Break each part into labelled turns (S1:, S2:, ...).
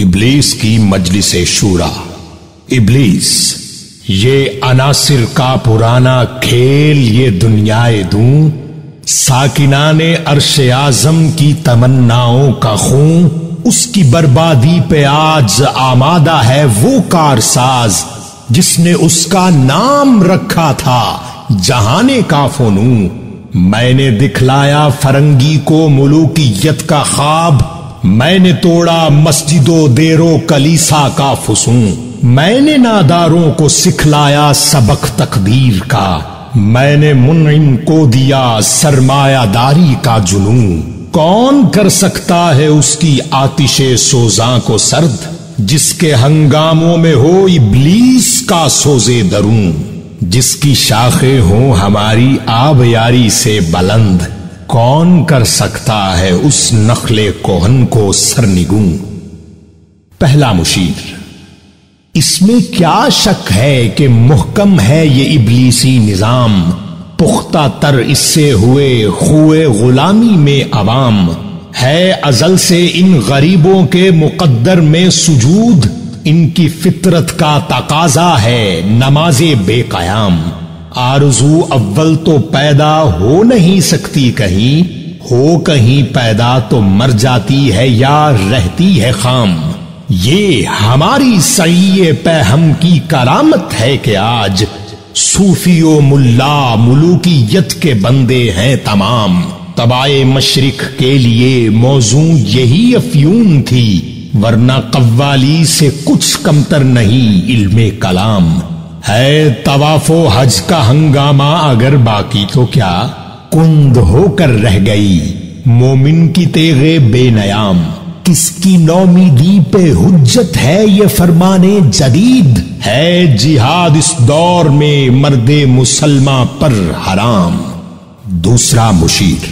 S1: ابلیس کی مجلس شورا۔ ابلیس، یہ عناصر کا پرانا کھیل یہ دنیائے دوں، ساکنان عرش اعظم کی تمناؤں کا خون، اس کی بربادی پہ آج آمادہ ہے وہ کارساز جس نے اس کا نام رکھا تھا جہانے کا فنون۔ میں نے دکھلایا فرنگی کو ملوکیت کا خواب، میں نے توڑا مسجد و دیر و کلیسا کا فسون، میں نے ناداروں کو سکھلایا سبق تقدیر کا، میں نے منعم کو دیا سرمایہ داری کا جنون۔ کون کر سکتا ہے اس کی آتش سوزاں کو سرد، جس کے ہنگاموں میں ہو ابلیس کا سوزے درون، جس کی شاخیں ہوں ہماری آبیاری سے بلند، کون کر سکتا ہے اس نخل کوہن کو سرنگوں۔ پہلا مشیر، اس میں کیا شک ہے کہ محکم ہے یہ ابلیسی نظام، پختہ تر اس سے ہوئے خوئے غلامی میں عوام، ہے ازل سے ان غریبوں کے مقدر میں سجود، ان کی فطرت کا تقاضا ہے نماز بے قیام۔ آرزو اول تو پیدا ہو نہیں سکتی کہیں، ہو کہیں پیدا تو مر جاتی ہے یا رہتی ہے خام۔ یہ ہماری سعی پہم کی کرامت ہے کہ آج صوفی و ملا ملوکیت کے بندے ہیں تمام۔ طبائع مشرق کے لیے موضوع یہی افیون تھی، ورنہ قوالی سے کچھ کمتر نہیں علم کلام۔ ہے طواف و حج کا ہنگامہ اگر باقی تو کیا، کند ہو کر رہ گئی مومن کی تیغ بے نیام۔ کس کی نومیدی پہ حجت ہے یہ فرمانے جدید، ہے جہاد اس دور میں مرد مسلمہ پر حرام۔ دوسرا مشیر،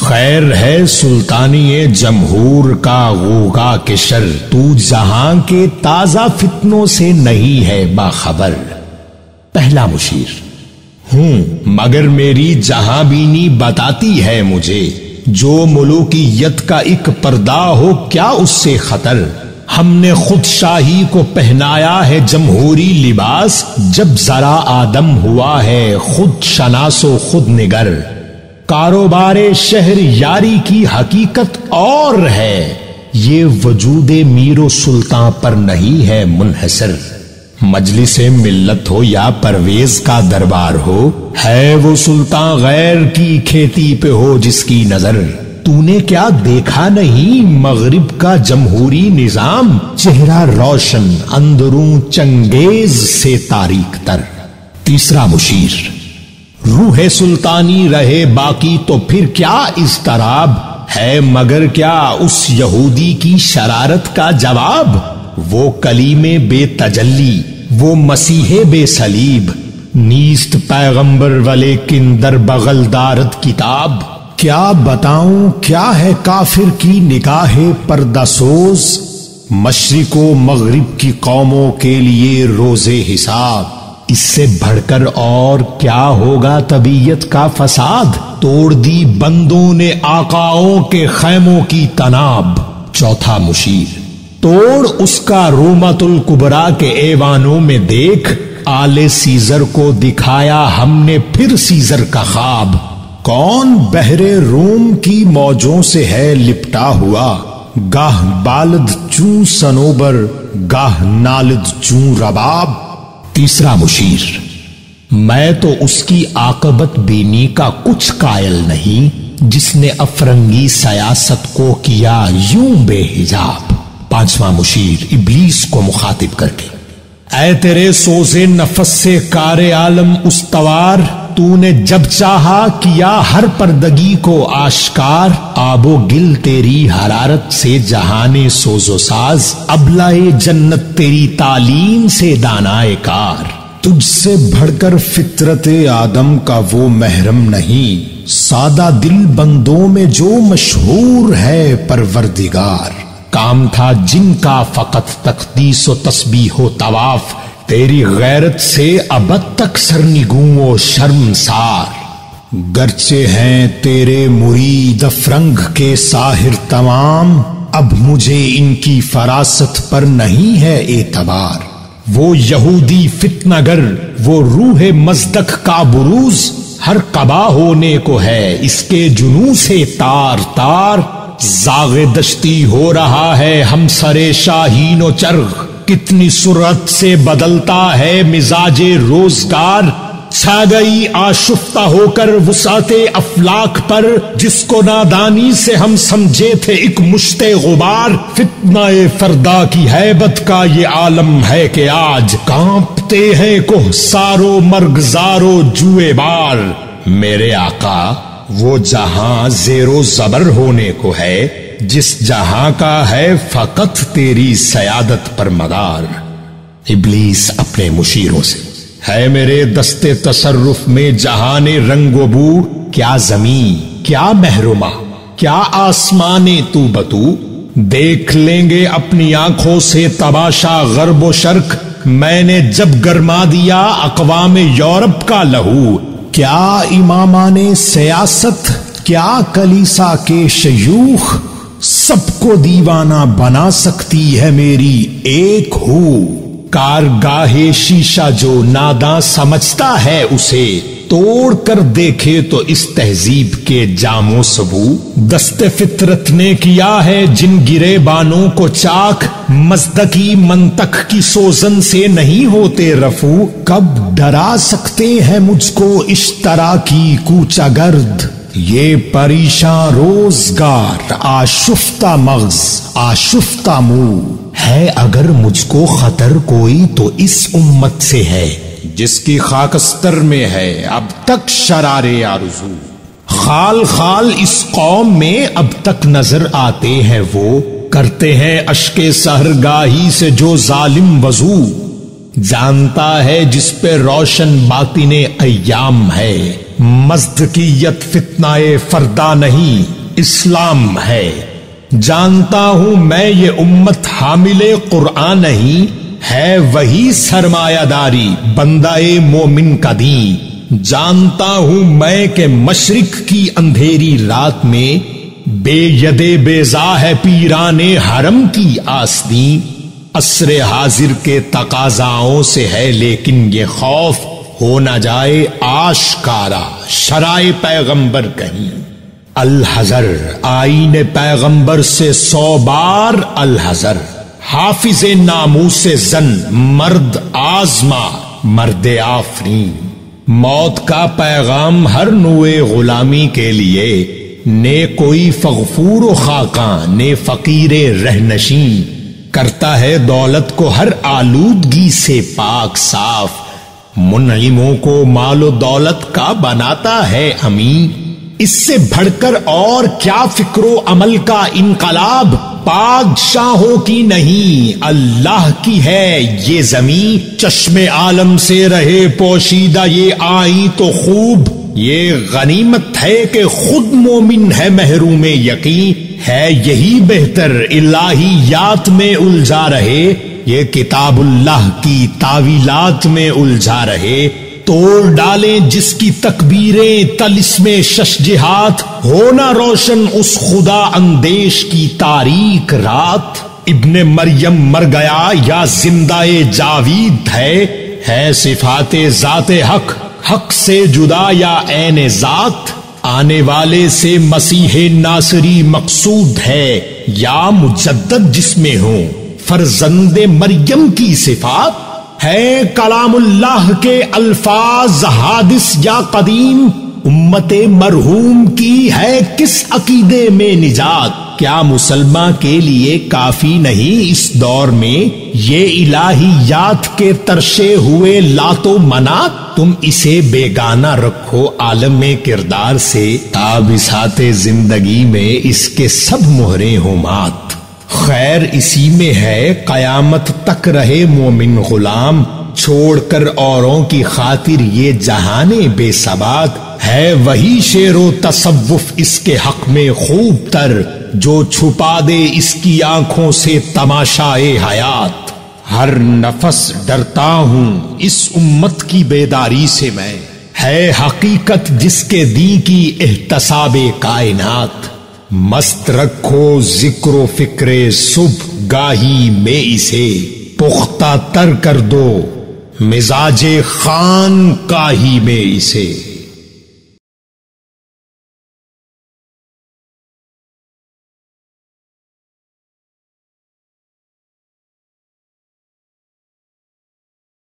S1: خیر ہے سلطانی جمہور کا غوغا کے شر، تو جہاں کے تازہ فتنوں سے نہیں ہے باخبر۔ پہلا مشیر، ہوں مگر میری جہاں بینی بتاتی ہے مجھے، جو ملوکیت کا ایک پردہ ہو کیا اس سے خطر۔ ہم نے خود شاہی کو پہنایا ہے جمہوری لباس، جب ذرا آدم ہوا ہے خود شناس و خود نگر۔ کاروبار شہر یاری کی حقیقت اور ہے، یہ وجود میر و سلطان پر نہیں ہے منحصر۔ مجلس ملت ہو یا پرویز کا دربار ہو، ہے وہ سلطان غیر کی کھیتی پہ ہو جس کی نظر۔ تو نے کیا دیکھا نہیں مغرب کا جمہوری نظام، چہرہ روشن اندروں چنگیز سے تاریک تر۔ تیسرا مشیر، روح سلطانی رہے باقی تو پھر کیا اضطراب ہے، مگر کیا اس یہودی کی شرارت کا جواب۔ وہ کلیم بے تجلی، وہ مسیح بے صلیب، نیست پیغمبر ولیکن در بغل دارت کتاب۔ کیا بتاؤں کیا ہے کافر کی نگاہ پردہ سوز، مشرق و مغرب کی قوموں کے لیے روز حساب۔ اس سے بڑھ کر اور کیا ہوگا طبیعت کا فساد، توڑ دی بندوں نے آقاؤں کے خیموں کی تناب۔ چوتھا مشیر، توڑ اس کا رومت الکبریٰ کے ایوانوں میں دیکھ، آل سیزر کو دکھایا ہم نے پھر سیزر کا خواب۔ کون بحر روم کی موجوں سے ہے لپٹا ہوا، گاہ بالد چوں سنوبر گاہ نالد چوں رباب۔ تیسرا مشیر، میں تو اس کی عاقبت بینی کا کچھ قائل نہیں، جس نے افرنگی سیاست کو کیا یوں بے حجاب۔ پانچواں مشیر، ابلیس کو مخاطب کر کے، اے تیرے سوزے نفس سے کار عالم استوار، تو نے جب چاہا کیا ہر پردگی کو آشکار، آب و گل تیری حرارت سے جہانے سوز و ساز، ابلائے جنت تیری تعلیم سے دانائے کار۔ تجھ سے بڑھ کر فطرت آدم کا وہ محرم نہیں، سادہ دل بندوں میں جو مشہور ہے پروردگار۔ کام تھا جن کا فقط تقدیس و تسبیح و طواف، تیری غیرت سے ابد تک سرنگوں و شرمسار۔ گرچہ ہیں تیرے مرید افرنگ کے ساحر تمام، اب مجھے ان کی فراست پر نہیں ہے اعتبار. وہ یہودی فتنہ گر، وہ روح مزدک کا بروز، ہر قبا ہونے کو ہے اس کے جنوں سے تار تار. زاغ دشتی ہو رہا ہے ہم سرے شاہین و چرغ، کتنی سرعت سے بدلتا ہے مزاج روزگار. چھا گئی آشفتہ ہو کر وسعت افلاک پر، جس کو نادانی سے ہم سمجھے تھے ایک مشت غبار. فتنہ فردا کی ہیبت کا یہ عالم ہے کہ آج کانپتے ہیں کوہسارو مرغزارو جوئے بار. میرے آقا وہ جہاں زیر و زبر ہونے کو ہے جس جہاں کا ہے فقط تیری سیادت پر مدار. ابلیس اپنے مشیروں سے ہے میرے دستے تصرف میں جہان رنگ و بو. کیا زمین، کیا محرمہ، کیا آسمان تو بتو، دیکھ لیں گے اپنی آنکھوں سے تماشا غرب و شرق. میں نے جب گرما دیا اقوام یورپ کا لہو، کیا امامان سیاست، کیا کلیسا کے شیوخ، سب کو دیوانہ بنا سکتی ہے میری ایک ہو. کارگاہ شیشہ جو ناداں سمجھتا ہے اسے توڑ کر دیکھے تو اس تہذیب کے جام و سبو. دست فطرت نے کیا ہے جن گرے بانوں کو چاک، مزدکی منطق کی سوزن سے نہیں ہوتے رفو. کب ڈرا سکتے ہیں مجھ کو اشترا کی کوچہ گرد، یہ پریشان روزگار آشفتہ مغز آشفتہ منہ. ہے اگر مجھ کو خطر کوئی تو اس امت سے ہے جس کی خاکستر میں ہے اب تک شرار آرزو. خال خال اس قوم میں اب تک نظر آتے ہیں وہ، کرتے ہیں اشک سحرگاہی سے جو ظالم وضو. جانتا ہے جس پہ روشن باطن ایام ہے، مزدکیت فتنہ فردا نہیں اسلام ہے. جانتا ہوں میں یہ امت حامل قرآن نہیں، ہے وہی سرمایہ داری بندہ مومن کا دین. جانتا ہوں میں کہ مشرق کی اندھیری رات میں بے ید بیضا ہے پیران حرم کی آستین. عصر حاضر کے تقاضاؤں سے ہے لیکن یہ خوف ہو نہ جائے آشکارا شرائع پیغمبر کہیں. الحذر آئین پیغمبر سے 100 بار الحذر. حافظ ناموس زن مرد آزما مرد آفرین. موت کا پیغام ہر نوع غلامی کے لیے، نے کوئی فغفور و خاقاں نے فقیر رہنشین. کرتا ہے دولت کو ہر آلودگی سے پاک صاف، منعموں کو مال و دولت کا بناتا ہے امین. اس سے بڑھ کر اور کیا فکر و عمل کا انقلاب، بادشاہوں کی نہیں اللہ کی ہے یہ زمین. چشم عالم سے رہے پوشیدہ یہ آئی تو خوب، یہ غنیمت ہے کہ خود مومن ہے محروم یقین. ہے یہی بہتر الہیات میں الجھا رہے، یہ کتاب اللہ کی تعویلات میں الجھا رہے. توڑ ڈالیں جس کی تکبیریں طلسم شش جہات، ہونا روشن اس خدا اندیش کی تاریک رات. ابن مریم مر گیا یا زندہ جاوید ہے صفات ذات حق، حق سے جدا یا عین ذات. آنے والے سے مسیح ناصری مقصود ہے یا مجدد جس میں ہوں فرزند مریم کی صفات. ہے کلام اللہ کے الفاظ حادث یا قدیم، امت مرحوم کی ہے کس عقیدے میں نجات. کیا مسلمان کے لیے کافی نہیں اس دور میں یہ الہیات کے ترشے ہوئے لات و منات؟ تم اسے بیگانہ رکھو عالم کردار سے، تابسات زندگی میں اس کے سب مہریں ہوں مات. خیر اسی میں ہے قیامت تک رہے مومن غلام، چھوڑ کر اوروں کی خاطر یہ جہانے بے ثبات. ہے وہی شعر و تصوف اس کے حق میں خوب تر، جو چھپا دے اس کی آنکھوں سے تماشائے حیات. ہر نفس ڈرتا ہوں اس امت کی بیداری سے میں، ہے حقیقت جس کے دی کی احتساب کائنات. مست رکھو ذکر و فکر صبح گاہی میں اسے، پختہ تر کر دو مزاج خان کاہی میں اسے۔